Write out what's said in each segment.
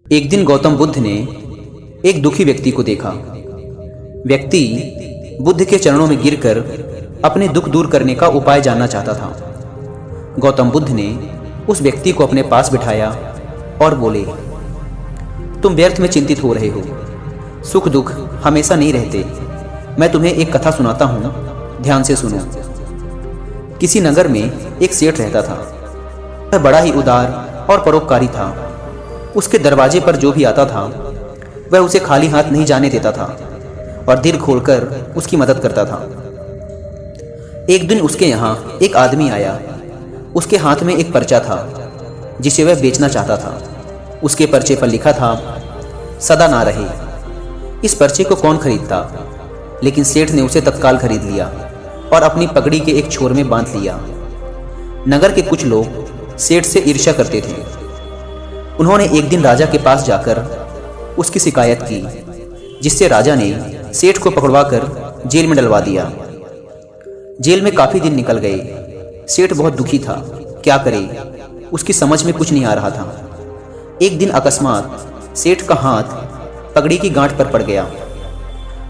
एक दिन गौतम बुद्ध ने एक दुखी व्यक्ति को देखा। व्यक्ति बुद्ध के चरणों में गिरकर अपने दुख दूर करने का उपाय जानना चाहता था। गौतम बुद्ध ने उस व्यक्ति को अपने पास बिठाया और बोले, तुम व्यर्थ में चिंतित हो रहे हो। सुख दुख हमेशा नहीं रहते। मैं तुम्हें एक कथा सुनाता हूँ, ध्यान से सुनो। किसी नगर में एक सेठ रहता था। वह बड़ा ही उदार और परोपकारी था। उसके दरवाजे पर जो भी आता था वह उसे खाली हाथ नहीं जाने देता था और दिल खोलकर उसकी मदद करता था। एक दिन उसके यहाँ एक आदमी आया। उसके हाथ में एक पर्चा था जिसे वह बेचना चाहता था। उसके पर्चे पर लिखा था, सदा ना रहे। इस पर्चे को कौन खरीदता, लेकिन सेठ ने उसे तत्काल खरीद लिया और अपनी पगड़ी के एक छोर में बांध लिया। नगर के कुछ लोग सेठ से ईर्ष्या करते थे। उन्होंने एक दिन राजा के पास जाकर उसकी शिकायत की, जिससे राजा ने सेठ को पकड़वाकर जेल में डलवा दिया। जेल में काफी दिन निकल गए। सेठ बहुत दुखी था। क्या करे, उसकी समझ में कुछ नहीं आ रहा था। एक दिन अकस्मात सेठ का हाथ पगड़ी की गांठ पर पड़ गया।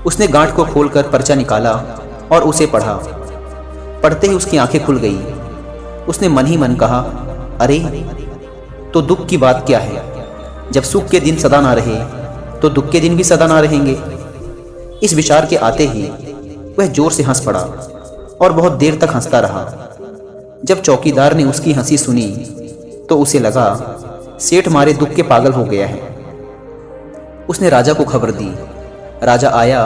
उसने गांठ को खोलकर पर्चा निकाला और उसे पढ़ा। पढ़ते ही उसकी आंखें खुल गई। उसने मन ही मन कहा, अरे तो दुख की बात क्या है। जब सुख के दिन सदा ना रहे तो दुख के दिन भी सदा ना रहेंगे। इस विचार के आते ही वह जोर से हंस पड़ा और बहुत देर तक हंसता रहा। जब चौकीदार ने उसकी हंसी सुनी तो उसे लगा सेठ मारे दुख के पागल हो गया है। उसने राजा को खबर दी। राजा आया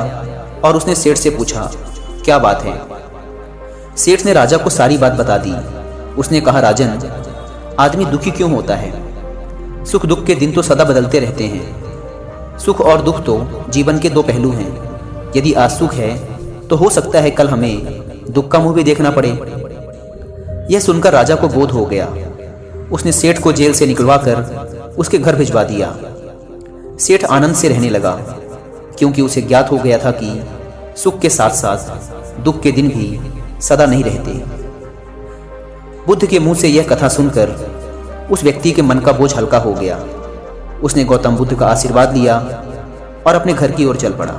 और उसने सेठ से पूछा, क्या बात है। सेठ ने राजा को सारी बात बता दी। उसने कहा, राजन, आदमी दुखी क्यों होता है। सुख दुख के दिन तो सदा बदलते रहते हैं। सुख और दुख तो जीवन के दो पहलू हैं। यदि आज सुख है तो हो सकता है कल हमें दुख का मुंह भी देखना पड़े। यह सुनकर राजा को बोध हो गया। उसने सेठ को जेल से निकलवाकर उसके घर भिजवा दिया। सेठ आनंद से रहने लगा, क्योंकि उसे ज्ञात हो गया था कि सुख के साथ साथ दुख के दिन भी सदा नहीं रहते। बुद्ध के मुंह से यह कथा सुनकर उस व्यक्ति के मन का बोझ हल्का हो गया। उसने गौतम बुद्ध का आशीर्वाद लिया और अपने घर की ओर चल पड़ा।